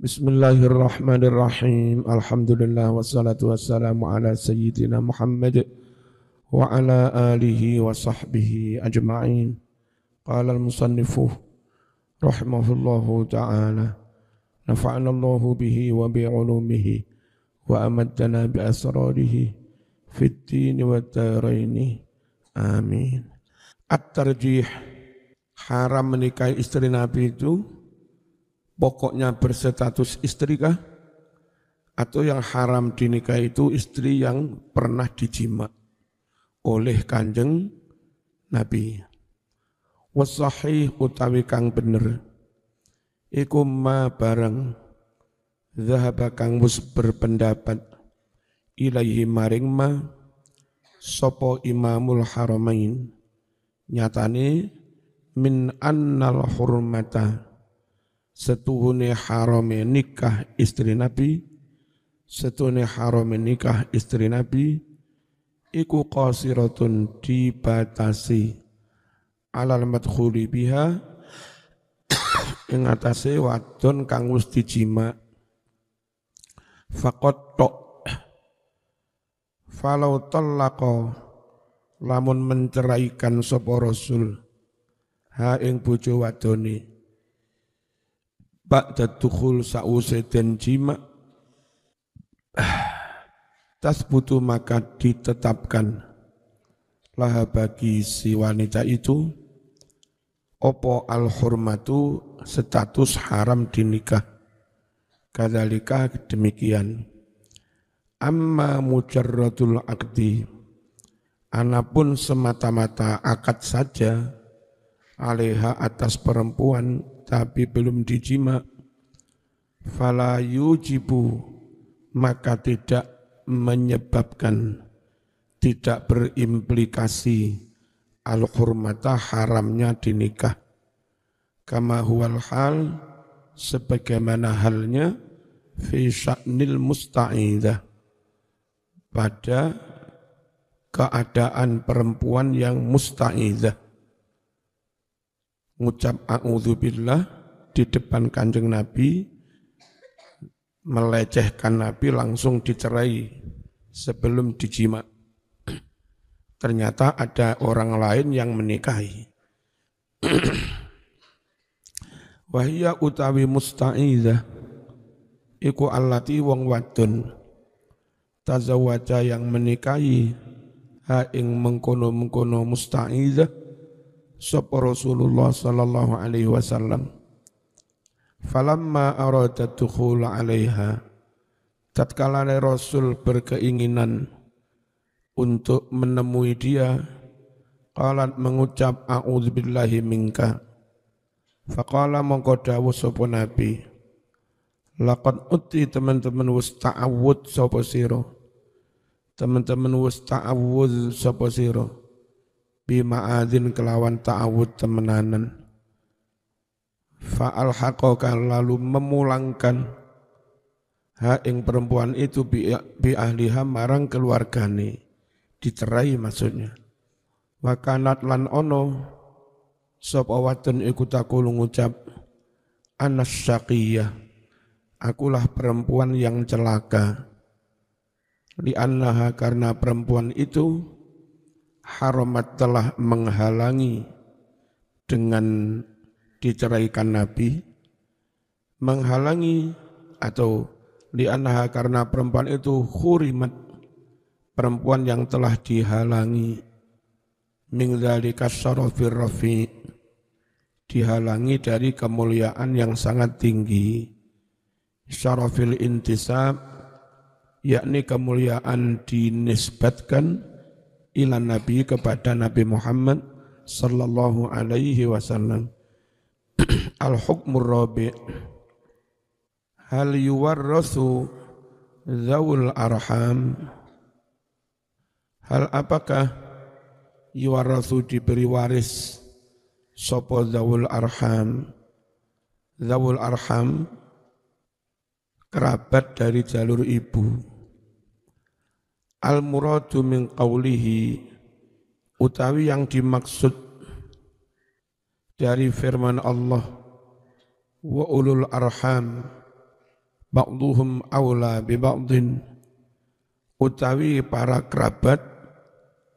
Bismillahirrahmanirrahim. Alhamdulillah wassalatu wassalamu ala sayyidina Muhammad wa ala alihi wa sahbihi ajma'in. Qala al-musannifu rahimahullahu ta'ala. Nafa'ana Allahu bihi wa bi'ulumihi wa amaddana bi asrarihi fid dini wa daraini. Amin. At-tarjih, haram menikahi istri Nabi itu pokoknya berstatus istri kah? Atau yang haram dinikahi itu istri yang pernah dijima oleh Kanjeng Nabi. Wasahih utawi kang bener iku ma barang zahaba kang mus berpendapat ilaihi maring ma sapa imamul haramain nyatane min annal hurmata setuhune harame nikah istri Nabi, setuhune harame nikah istri Nabi, iku qasiratun dibatasi alal madkhuli biha ing atase wadon kang wis dijima faqat tok falau talaqa lamun menceraikan sapa Rasul ha ing bojo wadone ba'da dukhul sa'use den jima tasbutu maka ditetapkan laha bagi si wanita itu opo al-hurmatu status haram dinikah kadzalika demikian amma mujarradul aqdi anapun semata-mata akad saja alaiha atas perempuan tapi belum dijima fala yujibu maka tidak menyebabkan tidak berimplikasi al-hurmata haramnya dinikah kama huwal hal sebagaimana halnya fi sya'nil musta'idah pada keadaan perempuan yang musta'idah ngucap a'udzubillah di depan Kanjeng Nabi, melecehkan Nabi langsung dicerai sebelum dijima. Ternyata ada orang lain yang menikahi. Wahia utawi musta'idzah iku allati wong wadon tazawwaja yang menikahi ha ing mengkono-mengkono musta'idzah sapa Rasulullah sallallahu alaihi wasallam falamma arada dukhul alaiha tatkala Rasul berkeinginan untuk menemui dia qalat mengucap a'udzubillahi minka faqala mongko dawuh sapa nabi laqad uti teman-teman wis ta'awud sapa sira teman-teman wis ta'awud sapa sira bima'adzin kelawan ta'awud temenanan fa'alhaqaka lalu memulangkan ha ing perempuan itu bi ahliha marang keluargane dicerai maksudnya wa kanat lan ono sapa wadon iku takul ngucap anas syaqiyah akulah perempuan yang celaka li annaha karena perempuan itu haramat telah menghalangi dengan diceraikan Nabi menghalangi atau li'annaha karena perempuan itu hurimat perempuan yang telah dihalangi min dzalika syarafir rafi dihalangi dari kemuliaan yang sangat tinggi syarafil intisab yakni kemuliaan dinisbatkan ila Nabi kepada Nabi Muhammad sallallahu alaihi wasallam. Al-hukmur rabi' hal yuwarrasu zawul arham hal apakah yuwarrasu diberi waris sapa zawul arham kerabat dari jalur ibu al-muradu min qawlihi utawi yang dimaksud dari firman Allah wa ulul arham ba'duhum aula bi ba'din, utawi para kerabat,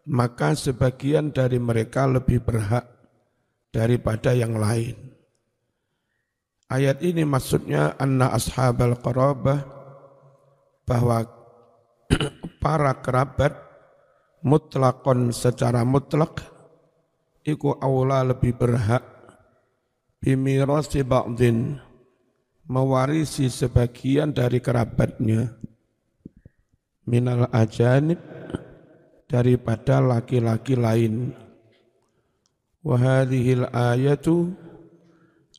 maka sebagian dari mereka lebih berhak daripada yang lain. Ayat ini maksudnya anna ashabal qarabah, bahwa para kerabat mutlakon secara mutlak iku aula lebih berhak bimirasi ba'din, mewarisi sebagian dari kerabatnya, minal ajanib, daripada laki-laki lain. Wa hadhil ayatu,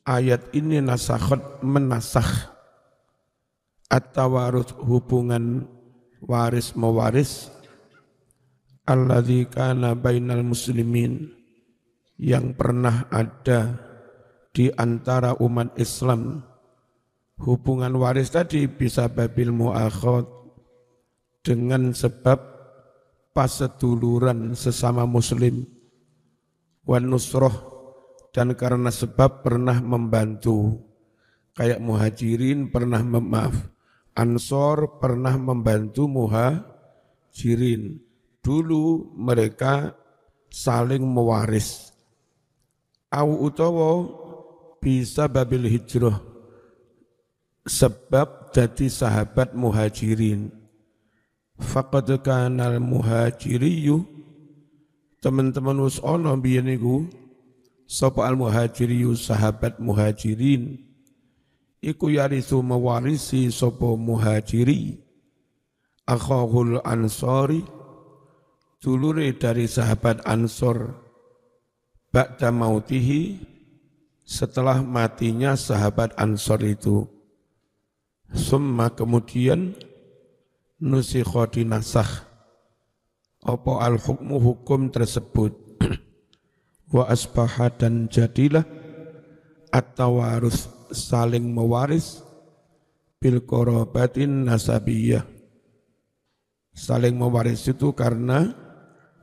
ayat ini nasakhat, menasakh at-tawaruth, hubungan waris mewaris, alladzi kana bainal muslimin, yang pernah ada di antara umat Islam. Hubungan waris tadi bisa babil mu'akhad, dengan sebab paseduluran sesama muslim, wan nusroh, dan karena sebab pernah membantu, kayak muhajirin pernah Ansor pernah membantu muhajirin. Dulu mereka saling mewaris. Au utawa bisa babil hijrah, sebab jadi sahabat muhajirin. Faqad kanal muhajiriyu, teman-teman wis ana biyen niku sapa al muhajiriyu, sahabat muhajirin, iku yarisu mewarisi sapa muhajiri akhahul ansori, dulure dari sahabat Ansor, ba'da mautihi, setelah matinya sahabat Ansor itu. Summa kemudian nusikha dinasakh apa al-hukmu, hukum tersebut. Wa asbaha, dan jadilah at-tawarus, saling mewaris, bil qarabatin nasabiyah, saling mewaris itu karena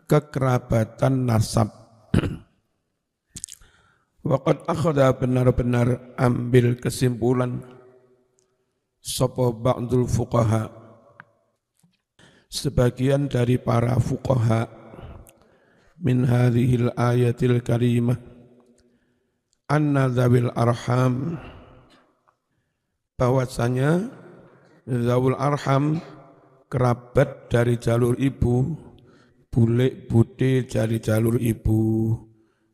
kekerabatan nasab. Waqad akhadha, benar-benar ambil kesimpulan sapa ba'dul fuqaha, sebagian dari para fuqaha, min hadhil ayatil karimah, anna dzawil arham, bahwasanya dzawul arham, kerabat dari jalur ibu, bule bude dari jalur ibu,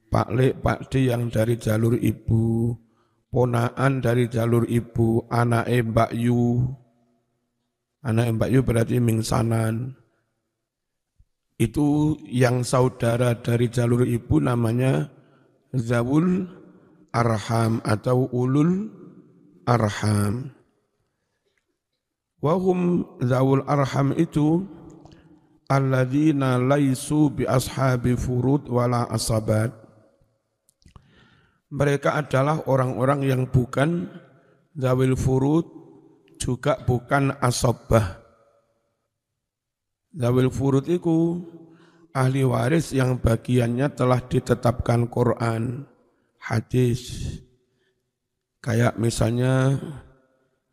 paklik pakde yang dari jalur ibu, ponaan dari jalur ibu, anake Mbak Yu. Anak Mbak Yu berarti mingsanan. Itu yang saudara dari jalur ibu namanya zawul arham atau ulul arham. Wahum zawul arham itu alladzina laisu bi ashabi furud wala asabat. Mereka adalah orang-orang yang bukan zawil furud, juga bukan asobah. Zawil furud itu ahli waris yang bagiannya telah ditetapkan Quran, hadis. Kayak misalnya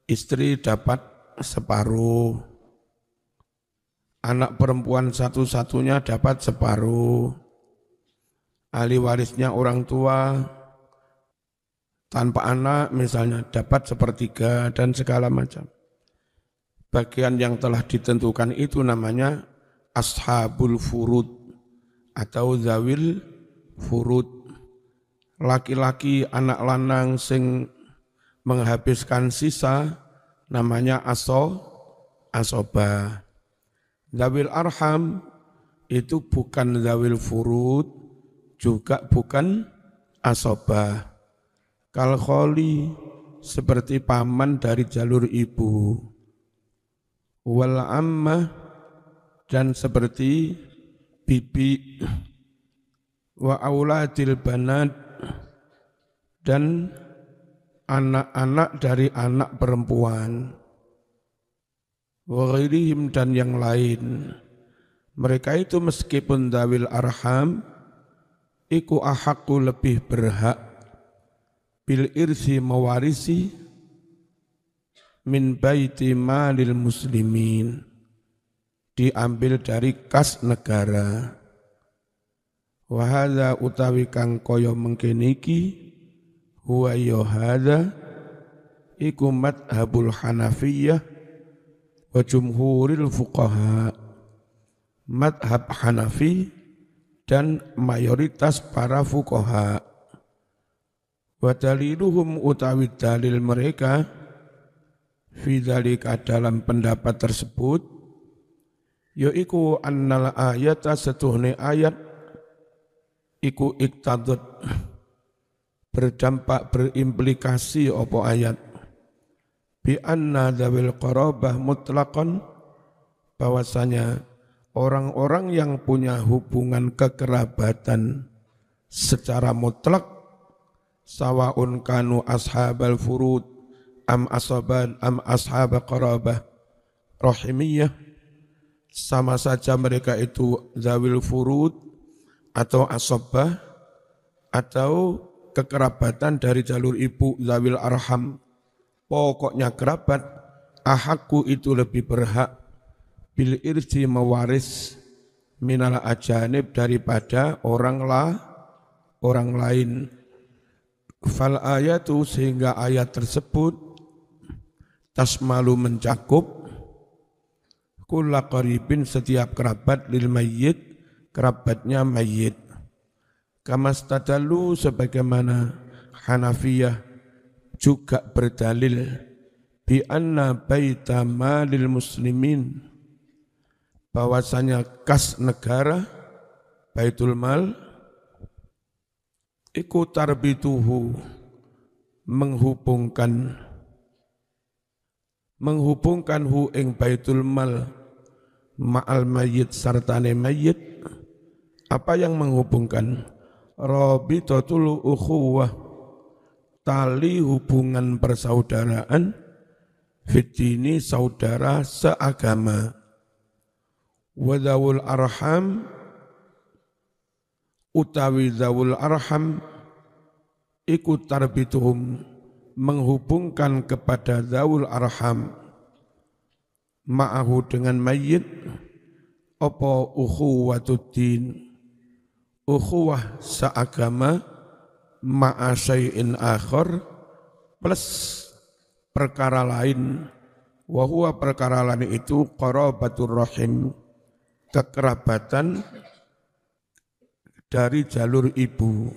istri dapat separuh, anak perempuan satu-satunya dapat separuh, ahli warisnya orang tua tanpa anak misalnya dapat sepertiga, dan segala macam. Bagian yang telah ditentukan itu namanya ashabul furud atau zawil furud. Laki-laki anak lanang sing menghabiskan sisa namanya asobah. Zawil arham itu bukan zawil furud, juga bukan asobah. Kal kholi, seperti paman dari jalur ibu. Wal ammah, dan seperti bibi. Wa auladil banat, dan anak-anak dari anak perempuan. Wa ghairihim, dan yang lain. Mereka itu meskipun dzawil arham, iku ahaku lebih berhak bil irsi mewarisi, min baiti malil muslimin, diambil dari kas negara. Wa hadza utawi kang kaya mengkene iki huwa ya hadza iku madhabul Hanafiyah wa jumhuril fuqaha, madhab Hanafi dan mayoritas para fuqaha. Wa daliluhum utawi dalil mereka fi dzalika dalam pendapat tersebut yaiku annal ayata setuhne ayat iku iktadut berdampak berimplikasi apa ayat bi anna dzawil qarabah mutlaqan, bahwasanya orang-orang yang punya hubungan kekerabatan secara mutlak sawaun kanu ashabal furud am ashab qarabah rahimiyah, sama saja mereka itu zawil furud atau asobah atau kekerabatan dari jalur ibu zawil arham, pokoknya kerabat ahakku itu lebih berhak bil irsi mewaris minal ajanib daripada orang lain. Fal ayatu sehingga ayat tersebut tasmalu mencakup kulla qaribin setiap kerabat lil mayyit, kerabatnya mayit. Kama stadalu sebagaimana Hanafiyah juga berdalil bi anna baita malil muslimin, bahwasanya kas negara baitul mal iku tarbituhu menghubungkan hu ing baitul mal ma'al mayyit sartane mayyit. Apa yang menghubungkan? Rabitatul ukhuwah, tali hubungan persaudaraan, fitini saudara seagama. Wadawul arham, utawi zawul arham, ikut tarbituhum, menghubungkan kepada zawul arham, ma'ahu dengan mayyit, apa ukhuwatuddin, ukhuwah seagama ma'a syai'in akhar plus perkara lain, wa huwa perkara lain itu qarabatur rahim, kekerabatan dari jalur ibu,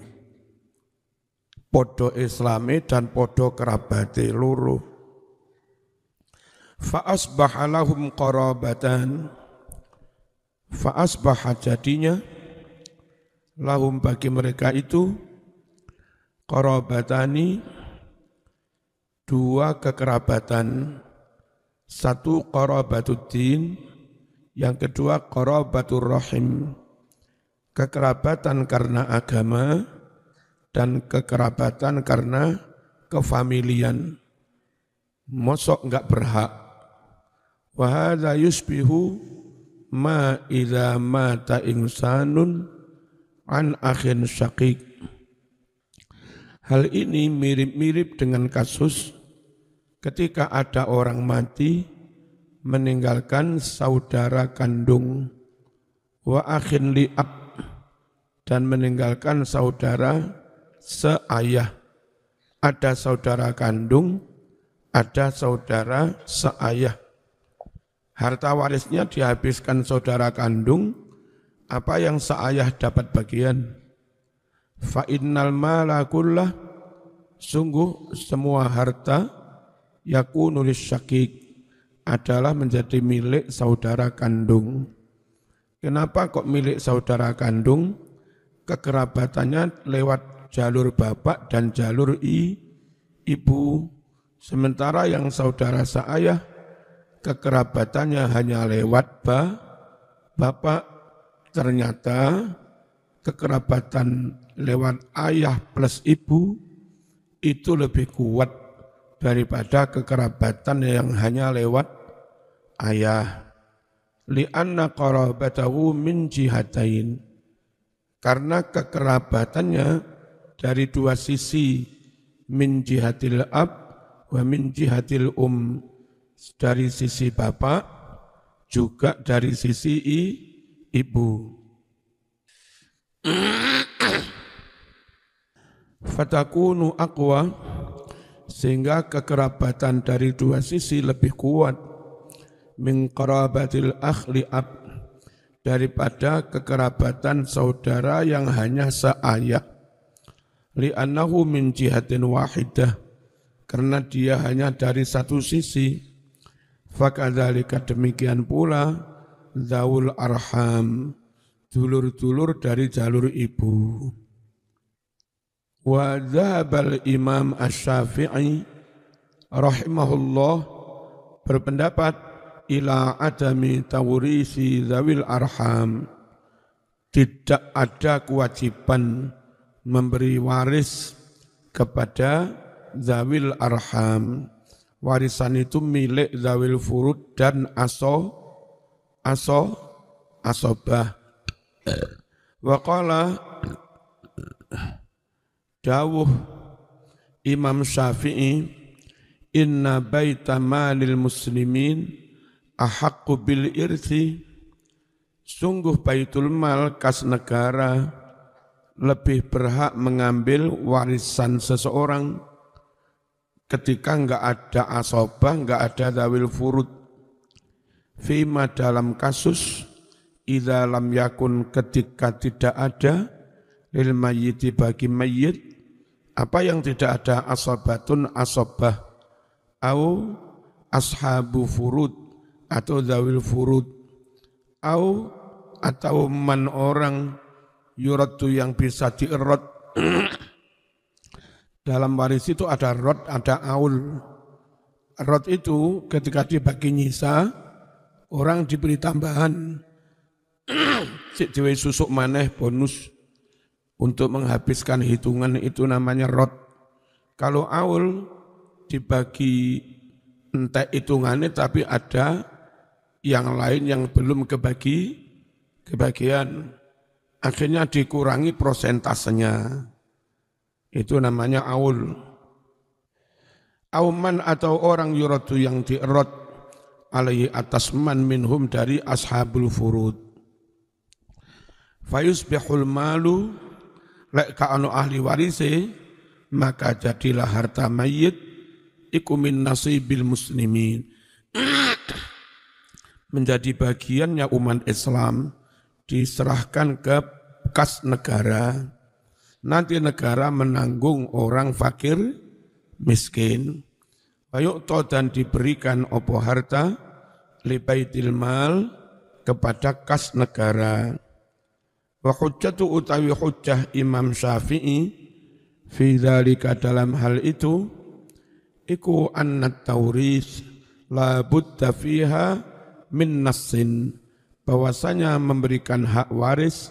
podo islami dan podo kerabate loro. Fa asbaha lahum qarabatan, fa asbaha jadinya lahum bagi mereka itu qarabatani, dua kekerabatan, satu qarabatuddin, yang kedua qarabatur rahim, kekerabatan karena agama dan kekerabatan karena kefamilian. Mosok enggak berhak. Wa hadza yusbihu ma idza mata insanun an akhin syaqiq. Hal ini mirip-mirip dengan kasus ketika ada orang mati meninggalkan saudara kandung, wa akhin li'ab, dan meninggalkan saudara seayah. Ada saudara kandung, ada saudara seayah. Harta warisnya dihabiskan saudara kandung, apa yang seayah dapat bagian. Fa innal mala kullah, sungguh semua harta yakunu lisyaqiq, adalah menjadi milik saudara kandung. Kenapa kok milik saudara kandung? Kekerabatannya lewat jalur bapak dan jalur ibu. Sementara yang saudara seayah, kekerabatannya hanya lewat bapak. Ternyata kekerabatan lewat ayah plus ibu itu lebih kuat daripada kekerabatan yang hanya lewat ayah. Li'anna qarabatahu min jihatain, karena kekerabatannya dari dua sisi, min jihatil ab wa min jihatil dari sisi bapak, juga dari sisi ibu. Fatakunu aqwa, sehingga kekerabatan dari dua sisi lebih kuat min qarabatil akhli ab, daripada kekerabatan saudara yang hanya seayah. Li'annahu min jihatin wahidah, karena dia hanya dari satu sisi. Fakadzalika, demikian pula zawul arham, dulur-dulur dari jalur ibu. Wa dhahabal Imam Asy-Syafi'i rahimahullah berpendapat ila adami tawrisi zawil arham, tidak ada kewajiban memberi waris kepada zawil arham. Warisan itu milik zawil furud dan asobah. Wa qala, dawuh Imam Syafi'i, inna baita malil muslimin ahaqqu bil irthi, sungguh baitul mal kas negara lebih berhak mengambil warisan seseorang ketika enggak ada asobah, enggak ada zawil furud. Fima, dalam kasus idza lam yakun, ketika tidak ada lil mayyiti, bagi mayyit, apa yang tidak ada asobatun asobah, au ashabu furud, atau zawil furud, atau man orang yuradu yang bisa dierot. Dalam waris itu ada rod, ada aul. Rod itu ketika dibagi nyisa, orang diberi tambahan, si dewe susuk maneh bonus untuk menghabiskan hitungan, itu namanya rod. Kalau aul dibagi entek hitungannya, tapi ada yang lain yang belum kebagian, akhirnya dikurangi prosentasenya. Itu namanya aul. Auman, atau orang yuradu yang dierot alaihi atas man minhum dari ashabul furud. Fayusbihul malu, lek ka'anu ahli warise, maka jadilah harta mayit iku min nasibil muslimin, menjadi bagiannya umat Islam, diserahkan ke kas negara. Nanti negara menanggung orang fakir miskin. Wayukto, dan diberikan opo harta li baitil mal, kepada kas negara. Wa hujjatu, utawi hujjah Imam Syafi'i fi dzalika, dalam hal itu, iku annat tauris la budda fiha min nassin, bahwasanya memberikan hak waris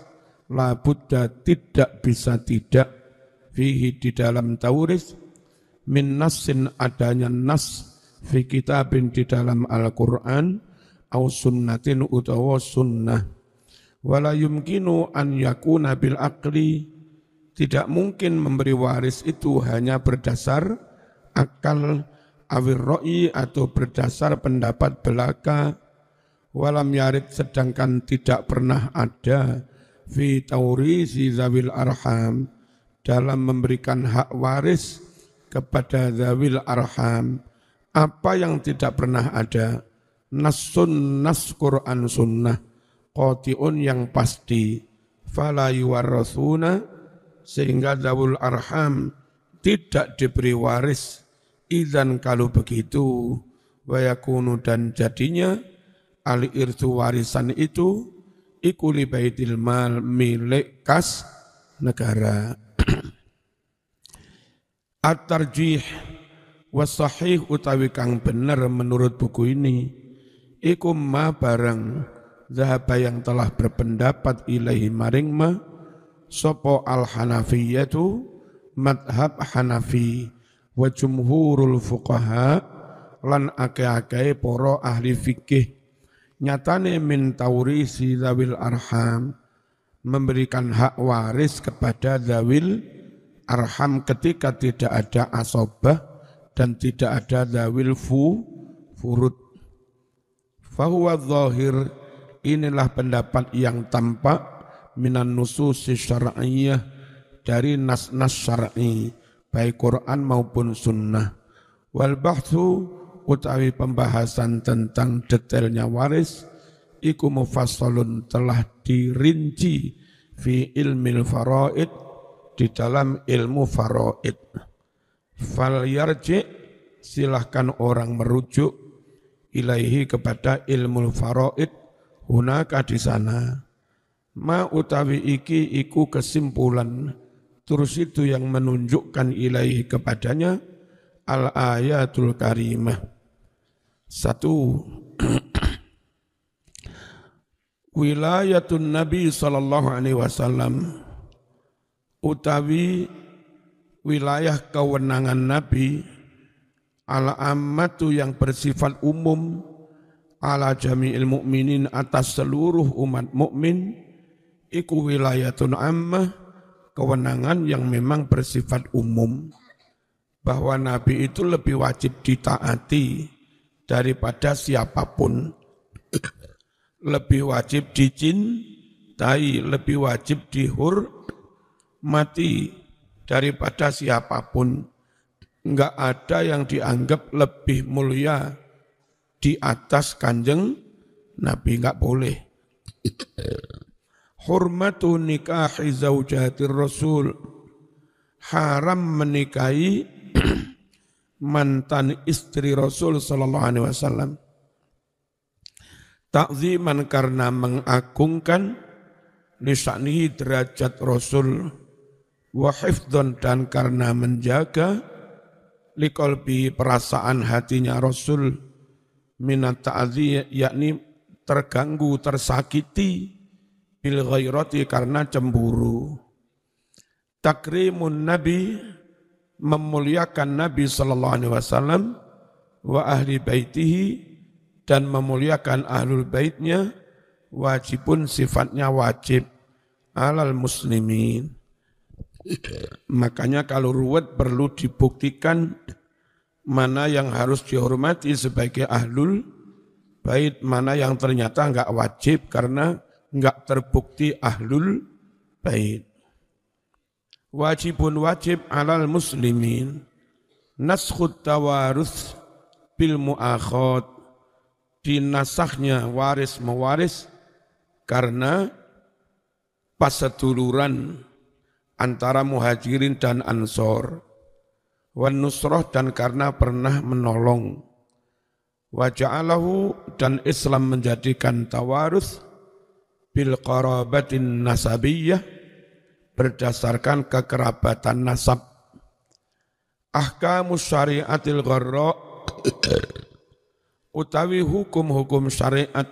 la budda, tidak bisa tidak, fihi, di dalam tauris, min nassin, adanya nas, fi kitabin, di dalam Al-Quran, au sunnatin, utawa sunnah. Wala yumkinu an yakuna bil aqli, tidak mungkin memberi waris itu hanya berdasar akal, awir ro'i, atau berdasar pendapat belaka. Walam yarid, sedangkan tidak pernah ada fi taurisi zawil arham, dalam memberikan hak waris kepada zawil arham, apa yang tidak pernah ada? Nassun, nas Quran sunnah, qati'un, yang pasti, fala yuwarrathuna, sehingga zawil arham tidak diberi waris. Idzan, kalau begitu, wa yakunu, dan jadinya, al-irthu, warisan itu, iku li baitil mal, milik kas negara. At-tarjih was-sahih, utawi kang bener menurut buku ini, iku ma barang zahaba, yang telah berpendapat ilaihi maring ma, sopo al-hanafiyatu, madhab Hanafi, wa jumhurul fuqaha, lan ake-ake poro ahli fikih, nyatane min taurisi zawil arham, memberikan hak waris kepada zawil arham ketika tidak ada asobah dan tidak ada zawil furud. Fahuwa zahir, inilah pendapat yang tampak minan nususi syar'iyyah, dari nas-nas syar'i baik Quran maupun sunnah. Wal bahthu, utawi pembahasan tentang detailnya waris iku mufassalun, telah dirinci fi ilmil faraid, di dalam ilmu faraid. Fal yarji, silahkan orang merujuk ilaihi, kepada ilmu faraid, hunaka di sana. Ma utawi iki iku kesimpulan, terus itu yang menunjukkan ilaihi kepadanya, al ayatul karimah. Satu, wilayatun Nabi sallallahu alaihi wasallam, utawi wilayah kewenangan Nabi, ala ammatu yang bersifat umum, ala jami'il mu'minin atas seluruh umat mukmin, iku wilayatun ammah, kewenangan yang memang bersifat umum, bahwa Nabi itu lebih wajib ditaati daripada siapapun, lebih wajib dicintai, lebih wajib dihormati daripada siapapun. Enggak ada yang dianggap lebih mulia di atas kanjeng Nabi, enggak boleh. Hurmatu nikahi zaujatir Rasul, haram menikahi mantan istri Rasul sallallahu alaihi wasallam. Ta'ziman, karena mengagungkan lisanihi, derajat Rasul, wa hifdzan, dan karena menjaga liqalbi, perasaan hatinya Rasul, minat ta'zi, yakni terganggu, tersakiti, bil ghairati, karena cemburu. Takrimun Nabi, memuliakan Nabi sallallahu alaihi wasallam, wa ahli baitihi, dan memuliakan ahlul baitnya, wajibun, sifatnya wajib, alal muslimin. Makanya kalau ruwet perlu dibuktikan mana yang harus dihormati sebagai ahlul bait, mana yang ternyata enggak wajib karena enggak terbukti ahlul bait. Wajibun, wajib, alal muslimin naskhut tawarus bil muakhad, dinasahnya waris mewaris karena paseduluran antara muhajirin dan ansor, wan nusroh, dan karena pernah menolong, wa ja'alahu, dan Islam menjadikan tawarus bil qarabatin nasabiyyah, berdasarkan kekerabatan nasab. Ahkamus syariatil gharra, utawi hukum-hukum syariat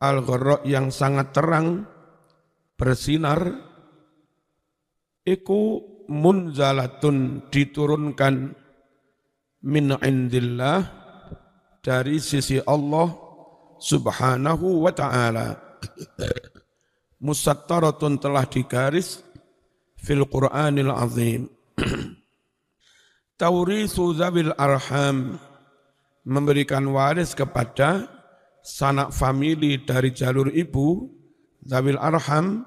al-gharra yang sangat terang bersinar, iku munzalatun, diturunkan, min indillah, dari sisi Allah subhanahu wa ta'ala, musattaratun, telah digaris, fil Qur'anil azim. Taurithu zawil arham, memberikan waris kepada sanak famili dari jalur ibu, zawil arham,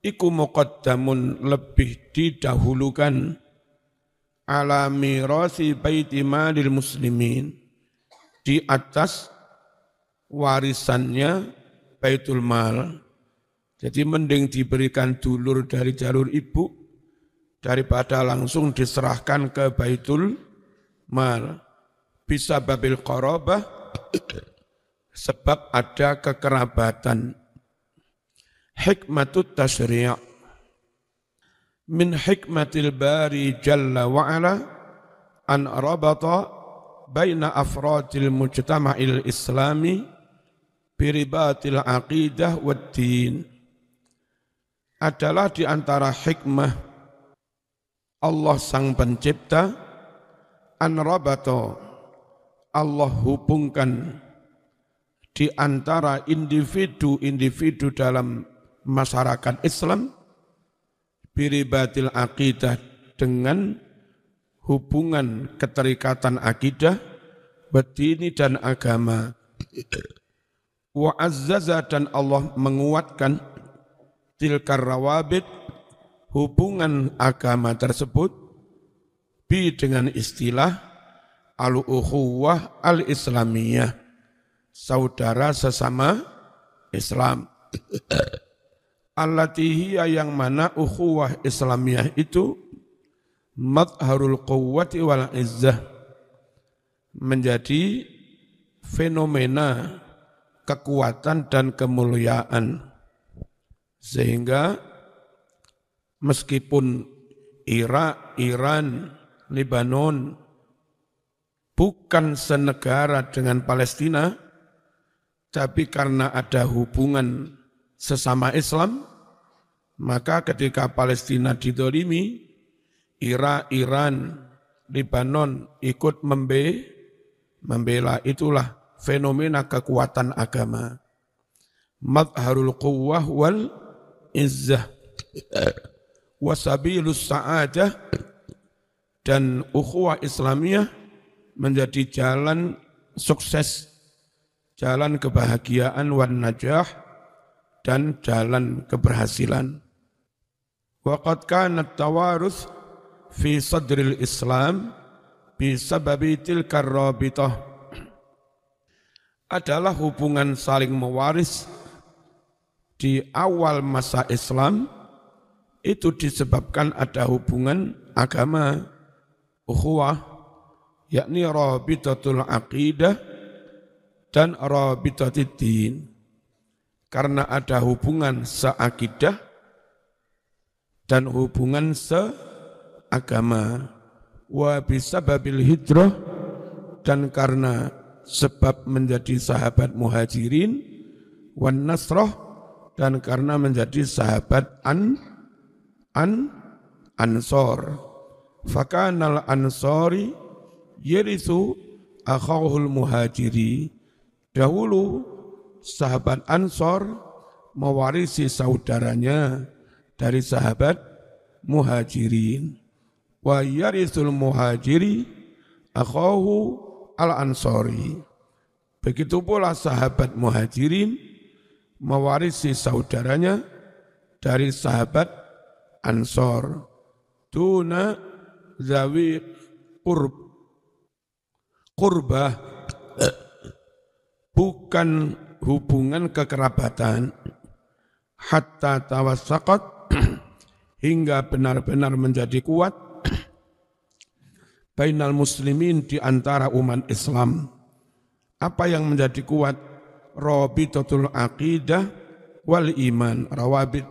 iku muqaddamun, lebih didahulukan, ala mirasi baiti malil muslimin, di atas warisannya baitul mal. Jadi mending diberikan dulur dari jalur ibu daripada langsung diserahkan ke baitul mal. Bisa babil qarabah, sebab ada kekerabatan. Hikmatut tasyri', min hikmatil bari jalla wa'ala, an rabata baina afradil mujtama'il islami biribatil aqidah wad din. Adalah di antara hikmah Allah sang pencipta, an rabata, Allah hubungkan di antara individu-individu dalam masyarakat Islam, biribatil aqidah, dengan hubungan keterikatan akidah, berdini dan agama. Wa azzaza dan Allah menguatkan tilkar rawabit hubungan agama tersebut bi dengan istilah al-ukhuwah al-islamiyah, saudara sesama Islam. Allati hiya yang mana ukhuwah islamiyah itu madharul quwwati wal izzah, menjadi fenomena kekuatan dan kemuliaan, sehingga meskipun Irak, Iran, Lebanon bukan senegara dengan Palestina, tapi karena ada hubungan sesama Islam, maka ketika Palestina didolimi, Irak, Iran, Lebanon ikut membela. Itulah fenomena kekuatan agama. Madharul quwwah wal izzah wasabilus sa'adah, dan ukhuwah Islamiyah menjadi jalan sukses, jalan kebahagiaan wan najah, dan jalan keberhasilan. Waqad kanat tawaruth fi sadril Islam bisababi tilkar rabitah, adalah hubungan saling mewaris di awal masa Islam itu disebabkan ada hubungan agama, ukhuwah, yakni rabitatul aqidah dan rabitatul din. Karena ada hubungan seakidah dan hubungan seagama. Wa bisababil hijrah, dan karena sebab menjadi sahabat muhajirin, wan nasrah, dan karena menjadi sahabat ansor. Fakanal ansori yarisu akhahul muhajiri. Dahulu sahabat Ansor mewarisi saudaranya dari sahabat muhajirin. Wa yarisul muhajiri akhahu al-ansori. Begitu pula sahabat muhajirin mewarisi saudaranya dari sahabat Ansor. Tuna zawi qurbah, bukan hubungan kekerabatan, hatta tawassaqat, hingga benar-benar menjadi kuat, bainal muslimin, di antara umat Islam. Apa yang menjadi kuat? Rabitatul aqidah wal iman, rawabit,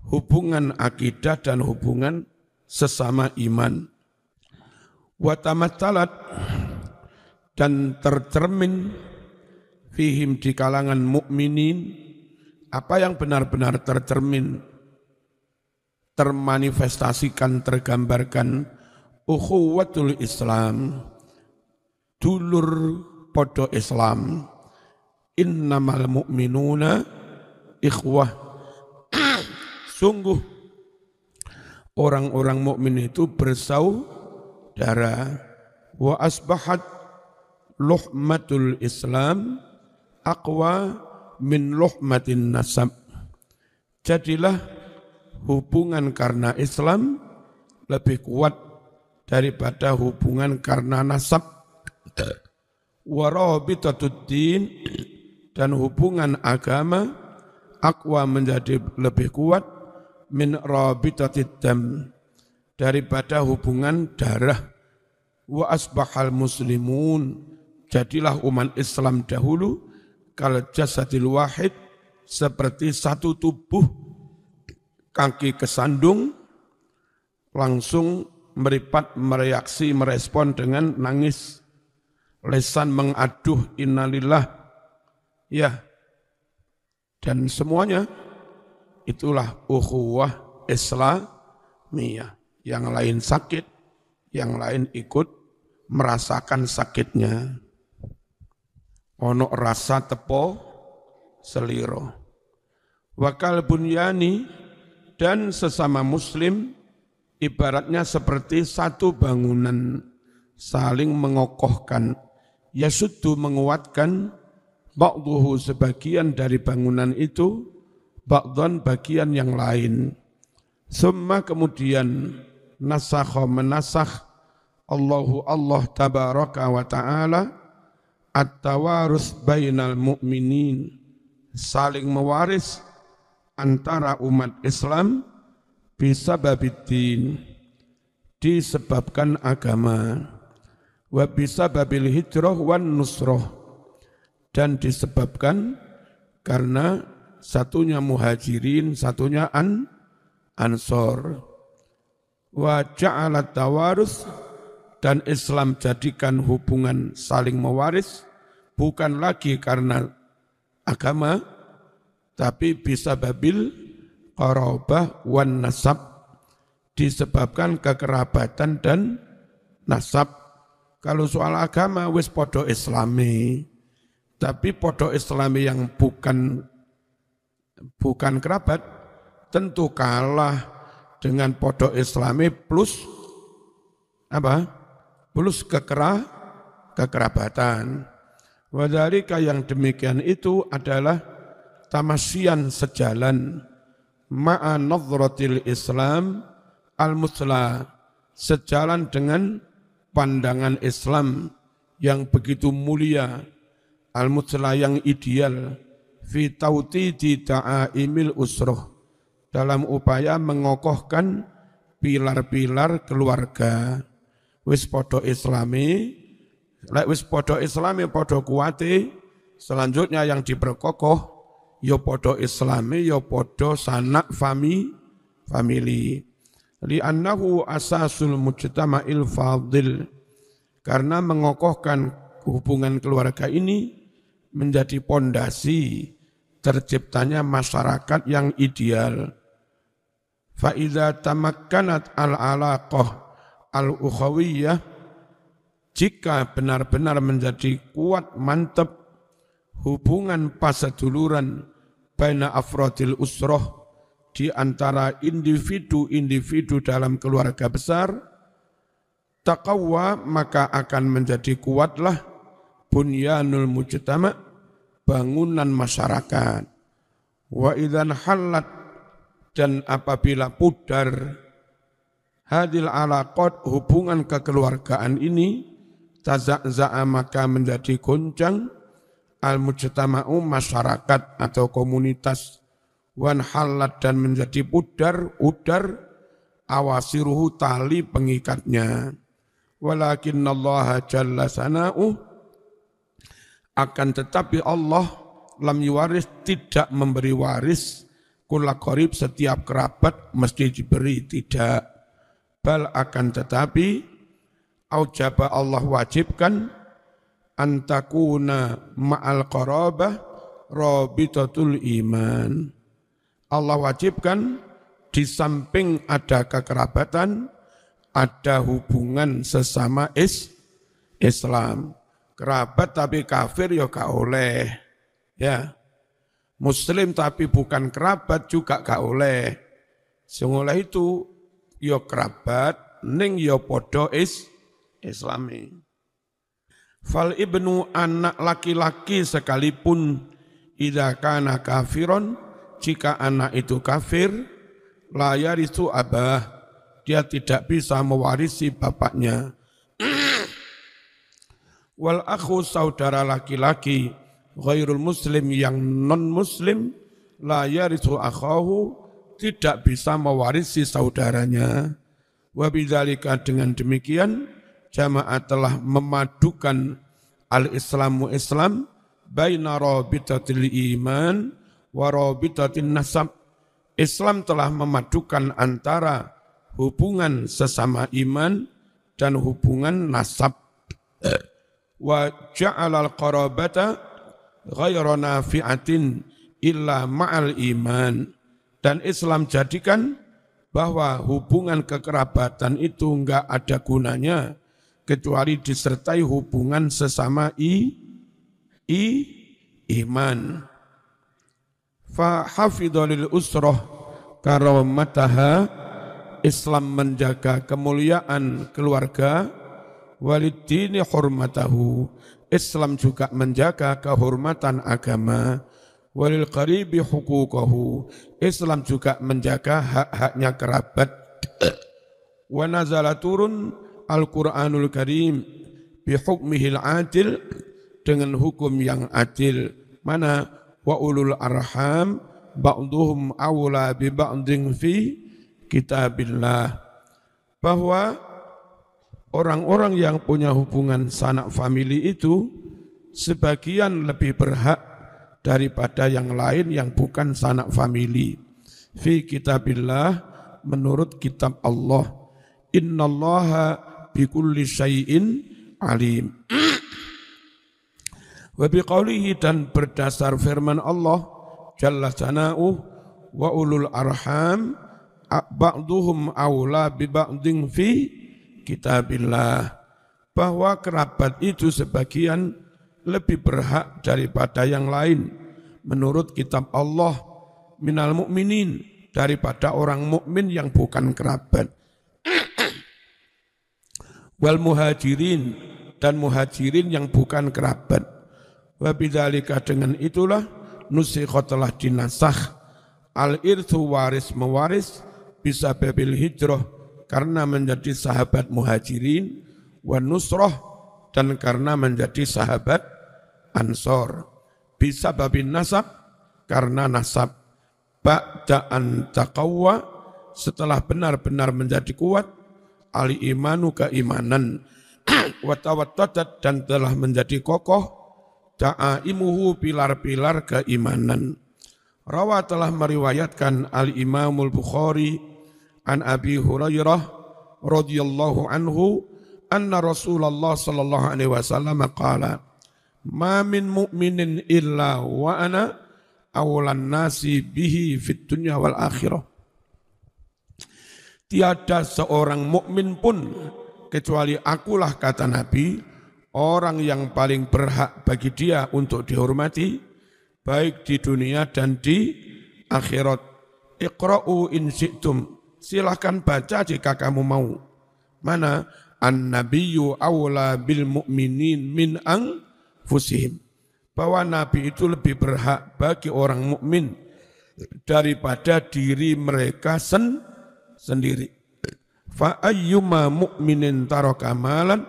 hubungan akidah dan hubungan sesama iman. Wa tamattalat, dan tercermin fihim, di kalangan mukminin, apa yang benar-benar tercermin, termanifestasikan, tergambarkan, ukhuwatul Islam, dulur podo Islam. Innamal mu'minuna ikhwah, sungguh orang-orang mukmin itu bersaudara. Wa asbahat luhmatul Islam aqwa min luhmatin nasab, jadilah hubungan karena Islam lebih kuat daripada hubungan karena nasab. Wa rabitatud din, dan hubungan agama aqwa, menjadi lebih kuat min rabitatid dam, daripada hubungan darah. Wa asbahal muslimun, jadilah umat Islam dahulu kal jasadil wahid, seperti satu tubuh, kaki kesandung, langsung meripat, mereaksi, merespon dengan nangis, lesan mengaduh innalillah, ya, dan semuanya itulah ukhuwah Islamiyah. Yang lain sakit, yang lain ikut merasakan sakitnya. Ono rasa tepo seliro. Wakal bunyani, dan sesama muslim ibaratnya seperti satu bangunan, saling mengokohkan. Yasuddu, menguatkan, ba'duhu sebagian dari bangunan itu, ba'dhan bagian yang lain. Summa kemudian nasakha menasakh Allah tabaraka wa ta'ala at-tawarus bainal mu'minin, saling mewaris antara umat Islam bisababiddin, disebabkan agama, wa bisababil hijrah wan nusrah, dan disebabkan karena satunya muhajirin, satunya ansor. Wa ja'alat tawarus, dan Islam jadikan hubungan saling mewaris bukan lagi karena agama, tapi bisa babil qarabah wan nasab, disebabkan kekerabatan dan nasab. Kalau soal agama wis podo islami, tapi podo islami yang bukan kerabat tentu kalah dengan podo islami plus apa? Plus kekerabatan. Wadhalika yang demikian itu adalah tamasyian sejalan ma'a nadhratil Islam al-musla, sejalan dengan pandangan Islam yang begitu mulia, al-musla yang ideal, fi tautidi ta'aimil usroh, dalam upaya mengokohkan pilar-pilar keluarga. Wis podo islami, wis podo islami podo kuwate, selanjutnya yang diperkokoh yo podo islami yo podo sanak family. Li'annahu asasul mujtama'il fadil, karena mengokohkan hubungan keluarga ini menjadi pondasi terciptanya masyarakat yang ideal. Fa idza tamakkanat al-alaqah al-ukhawiyah, jika benar-benar menjadi kuat mantap hubungan paseduluran baina afrodil usroh, di antara individu-individu dalam keluarga besar, taqawwa, maka akan menjadi kuatlah bunyanul mujtama', bangunan masyarakat. Wa idzan halat, dan apabila pudar hadil alaqat, hubungan kekeluargaan ini, taza'za'a, maka menjadi goncang al-mujtama'u, masyarakat atau komunitas, wan halat, dan menjadi udar awasiruhu, tali pengikatnya. Walakinnallaha jalla sana'u, akan tetapi Allah lam yuwaris, tidak memberi waris kulla qarib, setiap kerabat mesti diberi, tidak. Bal akan tetapi aujaba, Allah wajibkan antakuna ma'al qarabah rabitatul iman. Allah wajibkan di samping ada kekerabatan, ada hubungan sesama Islam. Kerabat tapi kafir ya gak oleh. Ya. Muslim tapi bukan kerabat juga gak oleh. Sing oleh itu ya kerabat ning ya padha Islami. Fal ibnu, anak laki-laki sekalipun, idza kana kafiron, jika anak itu kafir, la yarisu abah, dia tidak bisa mewarisi bapaknya. Wal akhu, saudara laki-laki, ghairul muslim, yang non muslim, la yarisu akhahu, tidak bisa mewarisi saudaranya. Wa bidzalika, dengan demikian jamaah telah memadukan al-islamu Islam baina rabitatil iman wa rabitatin nasab. Islam telah memadukan antara hubungan sesama iman dan hubungan nasab. Wa ja'alal qarabata ghayra nafi'atin illa ma'al iman. Dan Islam jadikan bahwa hubungan kekerabatan itu enggak ada gunanya kecuali disertai hubungan sesama iman. Fa hafidha lil usrah karamataha, Islam menjaga kemuliaan keluarga, waliddini hurmatahu. Islam juga menjaga kehormatan agama. Walil qaribi huquqahu. Islam juga menjaga hak-haknya kerabat. Wa nazala turun Al-Qur'anul Karim bihukmihil adil, dengan hukum yang adil. Mana? Wa ulul arham ba'duhum awla bi ba'din fi kitabillah. Bahwa orang-orang yang punya hubungan sanak famili itu sebagian lebih berhak daripada yang lain yang bukan sanak famili. Fi kitabillah, menurut kitab Allah. Innallaha bikulli syai'in alim. Wa biqaulihi, dan berdasar firman Allah jalla sana'uh, wa ulul arham ba'duhum awla bi ba'din fi kitabillah, bahwa kerabat itu sebagian lebih berhak daripada yang lain menurut kitab Allah, minal mu'minin, daripada orang mukmin yang bukan kerabat. Wal muhajirin, dan muhajirin yang bukan kerabat. Wa bidzalika, dengan itulah nusikha, telah dinasakh al-irthu, waris mewaris, bisa babil hijrah, karena menjadi sahabat muhajirin, wa nusrah, dan karena menjadi sahabat ansor, bisa babin nasab, karena nasab, ba'da'an taqawwa, setelah benar-benar menjadi kuat, al-imanu, keimanan, wa tawattadat, dan telah menjadi kokoh, ta'aimuhu, pilar-pilar keimanan. Rawa, telah meriwayatkan al-Imamul Bukhari an Abi Hurairah radhiyallahu anhu anna Rasulullah sallallahu alaihi wasallam qala ma min mu'minin illa wa ana awlan nasi bihi fid dunya wal akhirah. Tiada seorang mukmin pun kecuali akulah, kata Nabi, orang yang paling berhak bagi dia untuk dihormati, baik di dunia dan di akhirat. Iqra'u in syi'tum, silahkan baca jika kamu mau. Mana? An-nabiyyu awla bil mu'minin min anfusihim. Bahwa Nabi itu lebih berhak bagi orang mukmin daripada diri mereka sendiri. Fa ayyuma mu'minin taraka malan,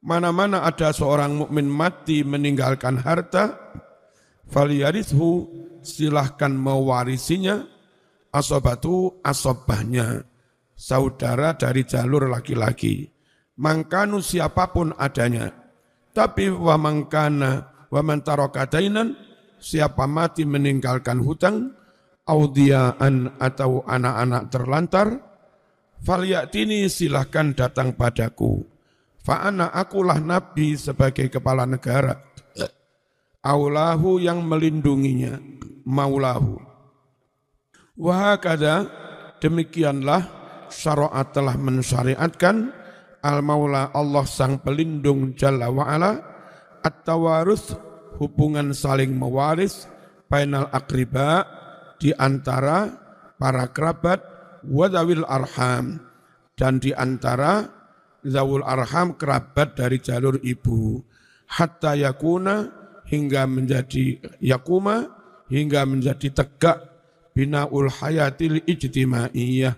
mana-mana ada seorang mukmin mati meninggalkan harta, falyarithu, silahkan mewarisinya, asobatu, asobahnya, saudara dari jalur laki-laki, mangkanu, siapapun adanya. Tapi wa mangkana wa man taraka dainan, siapa mati meninggalkan hutang, audiyaan, atau anak-anak terlantar, falyatini, silahkan datang padaku. Fa'ana, akulah Nabi sebagai kepala negara, aulahu, yang melindunginya, maulahu. Wahakada, demikianlah syariat telah mensyariatkan al-maula, Allah sang pelindung jalla wa'ala, at-tawarus, hubungan saling mewaris, bainal akriba, di antara para kerabat, wadawil arham, dan di antara zawul arham, kerabat dari jalur ibu, hatta yakuna, hingga menjadi yakuma, hingga menjadi tegak, binaul hayatil ijtimaiyah,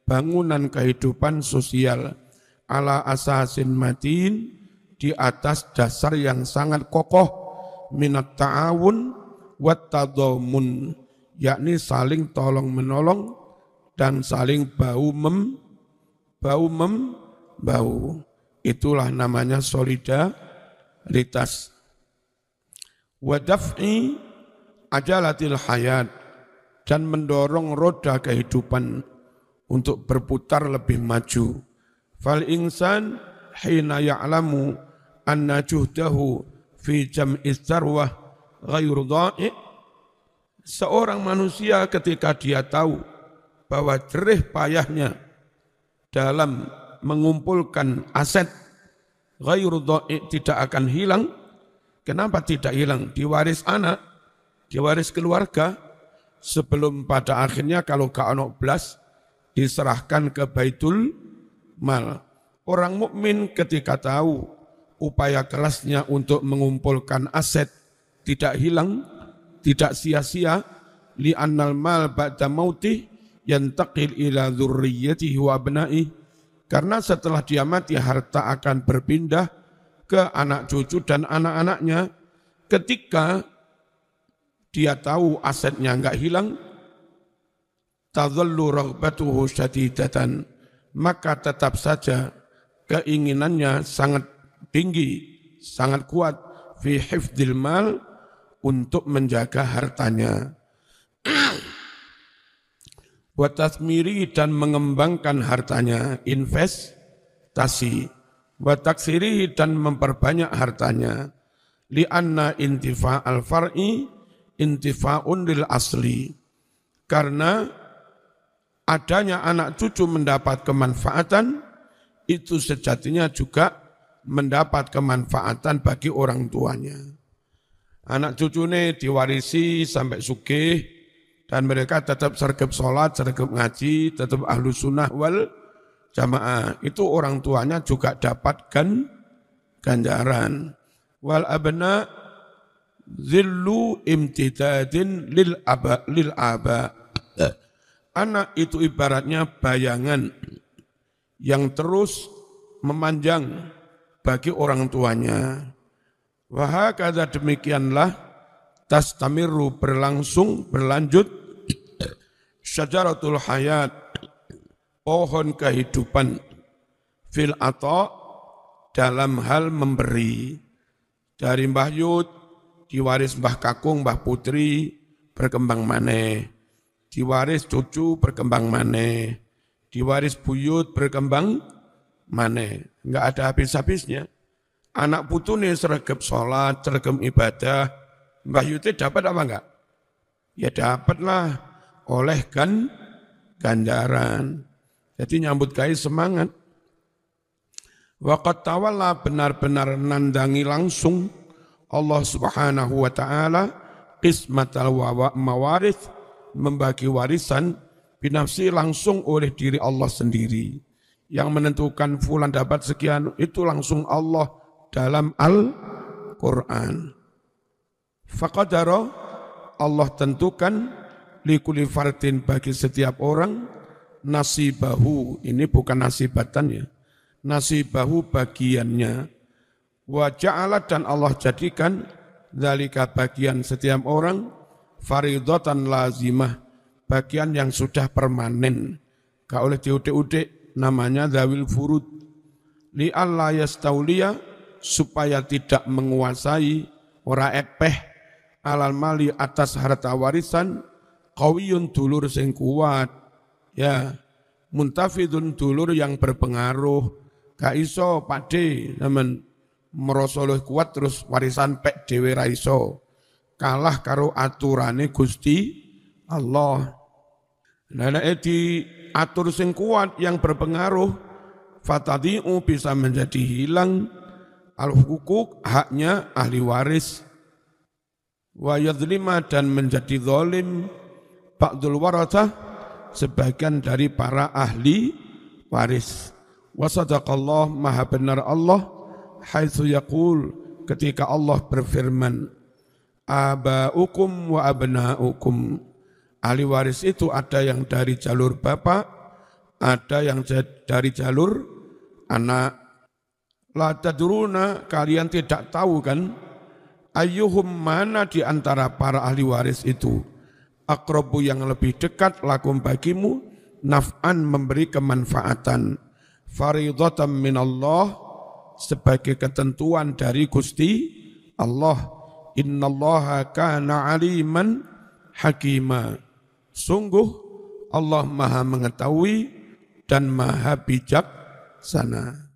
bangunan kehidupan sosial, ala asasin matin, di atas dasar yang sangat kokoh, minat ta'awun wat tadhamun, yakni saling tolong menolong dan saling bau itulah namanya solidaritas. Wa daf'i ajalatil hayat, dan mendorong roda kehidupan untuk berputar lebih maju. Fal insan hina ya'lamu anna juhdahu fi jam'is sarwah ghairu dha'i', seorang manusia ketika dia tahu bahwa jerih payahnya dalam mengumpulkan aset ghairu dha'i', tidak akan hilang. Kenapa tidak hilang? Diwaris anak, diwaris keluarga, sebelum pada akhirnya kalau gak ono blas diserahkan ke baitul mal. Orang mukmin ketika tahu upaya kerasnya untuk mengumpulkan aset tidak hilang, tidak sia-sia, li'annal mal ba'da mautih yantaqil ila dzurriyyatihi wa abna'ihi, karena setelah dia mati harta akan berpindah ke anak cucu dan anak-anaknya. Ketika dia tahu asetnya enggak hilang, tadhallu raghbatuhu syadidatan, maka tetap saja keinginannya sangat tinggi, sangat kuat fi hifdzil mal, untuk menjaga hartanya. Wa tasmiri, dan mengembangkan hartanya, investasi. Wa taksiri, dan memperbanyak hartanya. Li'anna intifa'al far'i intifa'un lil asli. Karena adanya anak cucu mendapat kemanfaatan, itu sejatinya juga mendapat kemanfaatan bagi orang tuanya. Anak cucu ini diwarisi sampai sugih, dan mereka tetap sergap sholat, sergap ngaji, tetap ahlu sunnah wal jamaah. Itu orang tuanya juga dapatkan ganjaran. Wal abna zillu imtidadin lil aba. Anak itu ibaratnya bayangan yang terus memanjang bagi orang tuanya. Wahakadha, demikianlah tastamiru, berlangsung, berlanjut, syajaratul hayat, pohon kehidupan, fil ata, dalam hal memberi. Dari Mbah Yud diwaris Mbah Kakung, Mbah Putri, berkembang maneh. Diwaris cucu, berkembang maneh. Diwaris buyut, berkembang maneh. Enggak ada habis-habisnya. Anak putu nih sergap sholat, sergap ibadah, Mbah Yuti dapat apa enggak? Ya dapatlah, oleh ganjaran. Jadi nyambut gawe semangat. Waqad tawalla, benar-benar nandangi langsung Allah Subhanahu wa taala qismatal mawarith, membagi warisan binafsi, langsung oleh diri Allah sendiri. Yang menentukan fulan dapat sekian itu langsung Allah dalam Al-Quran. Faqadara, Allah tentukan likulli fardin, bagi setiap orang, nasibahu, ini bukan nasibatan ya, nasibahu, bagiannya. Wa ja'ala, dan Allah jadikan dzalika, bagian setiap orang, faridatan lazimah, bagian yang sudah permanen, gak oleh diudik-udik, namanya dzawil furud. Li alla yastauliya, supaya tidak menguasai, ora epeh, alal mali, atas harta warisan, qawiyun, dulur sing kuat, ya, muntafidun, dulur yang berpengaruh, gak iso pakde namen merasa luwih kuat terus warisan pek dhewe ra iso, kalah karo aturane Gusti Allah. Nah, diatur sing kuat yang berpengaruh, fatadi'u, bisa menjadi hilang, al-hukuk, haknya ahli waris, wa yadhlima, dan menjadi zalim, ba'dul warathah, sebagian dari para ahli waris. Wa sadaqallah, maha benar Allah, haitsu yaqul, ketika Allah berfirman, aba'ukum wa abna'ukum, ahli waris itu ada yang dari jalur bapak, ada yang dari jalur anak. La tadruna, kalian tidak tahu kan, ayyuhum, mana di antara para ahli waris itu, aqrabu, yang lebih dekat, lakum, bagimu, naf'an, memberi kemanfaatan, faridatan minallah, sebagai ketentuan dari Gusti Allah. Innallaha kana aliman hakima, sungguh Allah maha mengetahui dan maha bijaksana.